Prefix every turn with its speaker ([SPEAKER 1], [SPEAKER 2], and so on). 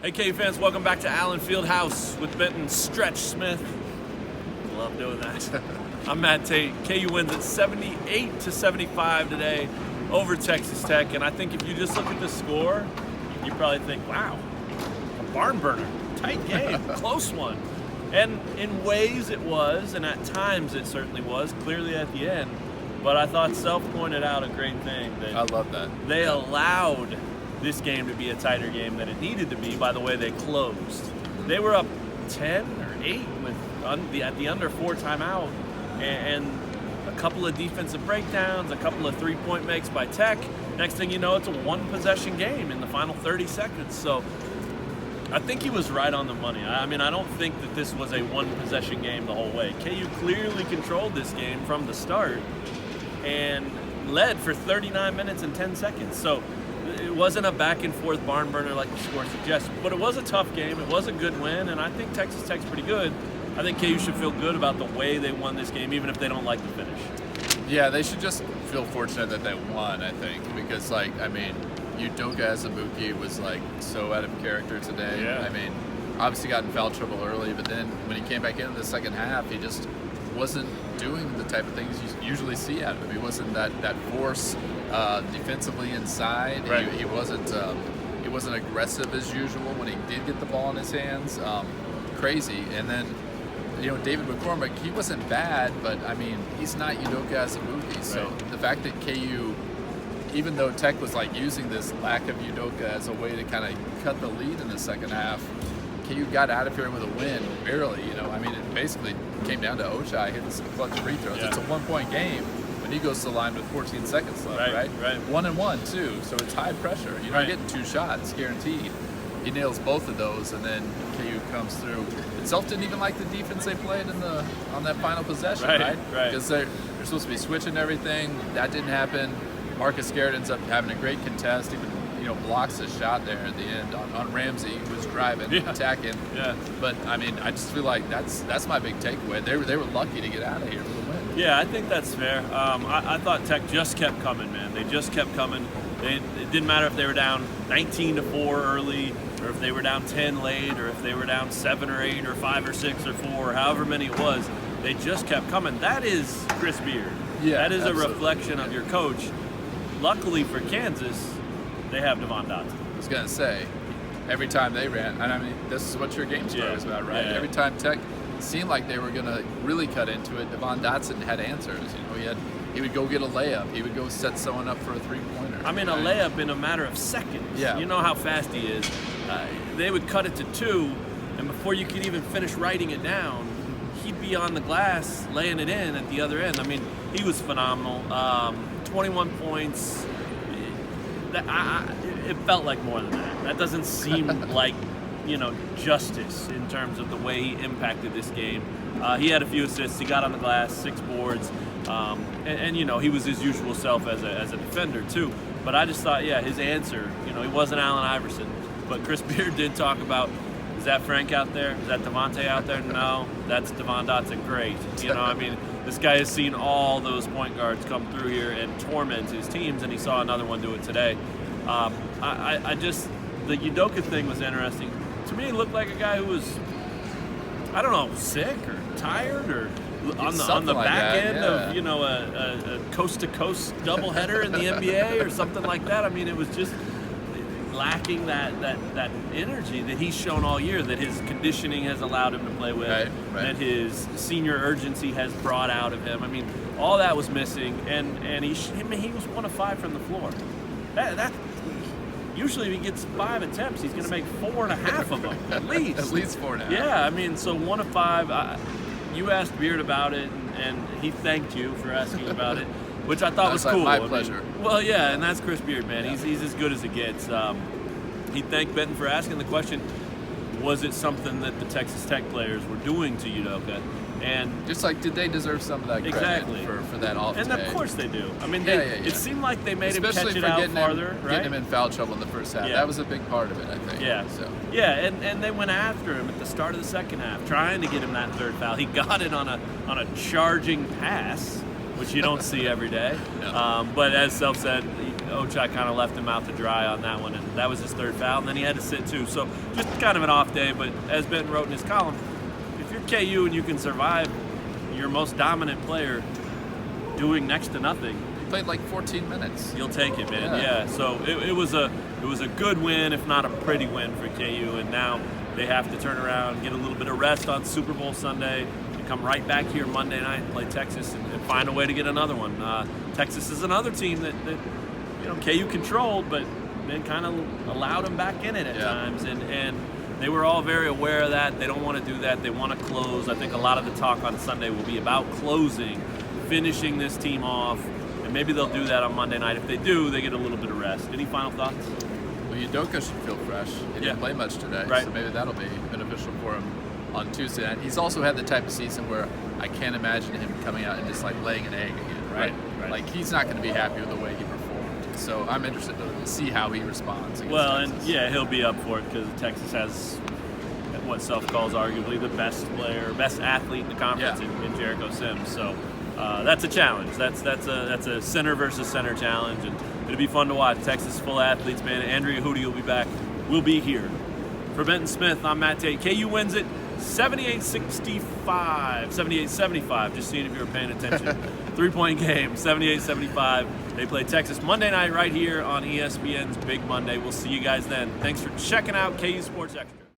[SPEAKER 1] Hey KU fans, welcome back to Allen Fieldhouse with Benton Stretch Smith. Love doing that. I'm Matt Tate. KU wins at 78-75 today over Texas Tech, and I think if you just look at the score, you probably think, wow, a barn burner, tight game, close one. And in ways it was, and at times it certainly was, clearly at the end. But I thought Self pointed out a great thing. That
[SPEAKER 2] I love that.
[SPEAKER 1] They allowed this game to be a tighter game than it needed to be by the way they closed. They were up 10 or 8 with at the under 4 timeout, and a couple of defensive breakdowns, a couple of three-point makes by Tech. Next thing you know, it's a one-possession game in the final 30 seconds. So I think he was right on the money. I mean, I don't think that this was a one-possession game the whole way. KU clearly controlled this game from the start and led for 39 minutes and 10 seconds. So it wasn't a back-and-forth barn burner like the score suggests, but it was a tough game. It was a good win, and I think Texas Tech's pretty good. I think KU should feel good about the way they won this game, even if they don't like the finish.
[SPEAKER 2] Yeah, they should just feel fortunate that they won, I think, because, Udoka Azubuike was, so out of character today.
[SPEAKER 1] Yeah.
[SPEAKER 2] I mean, obviously got in foul trouble early, but then when he came back in the second half, he just wasn't doing the type of things you usually see out of him. He wasn't that force defensively inside.
[SPEAKER 1] Right.
[SPEAKER 2] He wasn't aggressive as usual when he did get the ball in his hands. Crazy. And then, David McCormick, he wasn't bad, but he's not Udoka Azubuike. So
[SPEAKER 1] Right.
[SPEAKER 2] the fact that KU, even though Tech was using this lack of Udoka as a way to kind of cut the lead in the second half, KU got out of here with a win, barely. It basically came down to Ochai hitting some clutch free throws.
[SPEAKER 1] Yeah.
[SPEAKER 2] It's a 1-point game, but he goes to the line with 14 seconds left, right? 1-1 too, so it's high pressure. You're
[SPEAKER 1] Right.
[SPEAKER 2] getting 2 shots, guaranteed. He nails both of those, and then KU comes through. Itself didn't even like the defense they played on that final possession, right? Because they're supposed to be switching everything. That didn't happen. Marcus Garrett ends up having a great contest. Even blocks a shot there at the end on Ramsey, who was driving, attacking.
[SPEAKER 1] Yeah.
[SPEAKER 2] But I just feel like that's my big takeaway. They were lucky to get out of here with a win.
[SPEAKER 1] Yeah, I think that's fair. I thought Tech just kept coming, man. They just kept coming. It didn't matter if they were down 19-4 early, or if they were down 10 late, or if they were down 7 or 8 or 5 or 6 or 4, or however many it was. They just kept coming. That is Chris Beard.
[SPEAKER 2] Yeah,
[SPEAKER 1] that is
[SPEAKER 2] absolutely.
[SPEAKER 1] a reflection of your coach. Luckily for Kansas, they have Devon Dotson.
[SPEAKER 2] I was gonna say, every time they ran, and this is what your game star is about, right?
[SPEAKER 1] Yeah.
[SPEAKER 2] Every time Tech seemed like they were gonna really cut into it, Devon Dotson had answers. He would go get a layup. He would go set someone up for a three-pointer.
[SPEAKER 1] A layup in a matter of seconds.
[SPEAKER 2] Yeah.
[SPEAKER 1] You know how fast he is. They would cut it to 2, and before you could even finish writing it down, he'd be on the glass laying it in at the other end. He was phenomenal. 21 points. It felt like more than that. That doesn't seem like, justice in terms of the way he impacted this game. He had a few assists. He got on the glass, 6 boards. And he was his usual self as a defender too. But I just thought, his answer, he wasn't Allen Iverson. But Chris Beard did talk about, is that Frank out there? Is that Devontae out there? No, that's Devon Dotson. Great. This guy has seen all those point guards come through here and torment his teams, and he saw another one do it today. The Udoka thing was interesting. To me, he looked like a guy who was, sick or tired or on the back end of a coast-to-coast doubleheader in the NBA or something like that. It was just lacking that energy that he's shown all year, that his conditioning has allowed him to play with,
[SPEAKER 2] right.
[SPEAKER 1] that his senior urgency has brought out of him. All that was missing, and he was 1 of 5 from the floor. That usually if he gets 5 attempts, he's going to make 4.5 of them at least.
[SPEAKER 2] At least 4.5.
[SPEAKER 1] Yeah, so 1 of 5. You asked Beard about it, and he thanked you for asking about it, which I thought was cool.
[SPEAKER 2] My pleasure.
[SPEAKER 1] And that's Chris Beard, man. Yeah. He's as good as it gets. He thanked Benton for asking the question, was it something that the Texas Tech players were doing to Udoka? And
[SPEAKER 2] just did they deserve some of that credit for that off
[SPEAKER 1] and
[SPEAKER 2] today?
[SPEAKER 1] Of course they do.
[SPEAKER 2] It
[SPEAKER 1] seemed like they made
[SPEAKER 2] especially
[SPEAKER 1] him catch it out farther, right?
[SPEAKER 2] Getting him in foul trouble in the first half.
[SPEAKER 1] Yeah.
[SPEAKER 2] That was a big part of it, I think.
[SPEAKER 1] Yeah.
[SPEAKER 2] So.
[SPEAKER 1] Yeah, and they went after him at the start of the second half, trying to get him that third foul. He got it on a charging pass, which you don't see every day.
[SPEAKER 2] No.
[SPEAKER 1] But as Self said, Ochai kind of left him out to dry on that one, and that was his third foul, and then he had to sit too. So just kind of an off day, but as Ben wrote in his column, if you're KU and you can survive your most dominant player doing next to nothing,
[SPEAKER 2] He played like 14 minutes.
[SPEAKER 1] you'll take it, man. Yeah. So it was a good win, if not a pretty win for KU, and now they have to turn around, get a little bit of rest on Super Bowl Sunday, and come right back here Monday night and play Texas and find a way to get another one. Texas is another team that KU controlled, but then kind of allowed them back in it at times, and they were all very aware of that. They don't want to do that. They want to close. I think a lot of the talk on Sunday will be about closing, finishing this team off, and maybe they'll do that on Monday night. If they do, they get a little bit of rest. Any final thoughts?
[SPEAKER 2] Well, Udoka should feel fresh. He didn't play much today,
[SPEAKER 1] right.
[SPEAKER 2] So maybe that'll be beneficial for him on Tuesday. And he's also had the type of season where I can't imagine him coming out and just like laying an egg again, right? Like he's not going to be happy with the way he performed. So I'm interested to see how he responds.
[SPEAKER 1] Well,
[SPEAKER 2] Texas.
[SPEAKER 1] and yeah, he'll be up for it because Texas has what Self calls arguably the best player, best athlete in the conference in Jericho Sims. So that's a challenge. That's a center versus center challenge, and it'll be fun to watch. Texas full of athletes, man. Andrea Hootie will be back. We'll be here. For Benton Smith, I'm Matt Tate. KU wins it 78-65, 78-75. Just seeing if you were paying attention. 3-point game, 78-75. They play Texas Monday night right here on ESPN's Big Monday. We'll see you guys then. Thanks for checking out KU Sports Extra.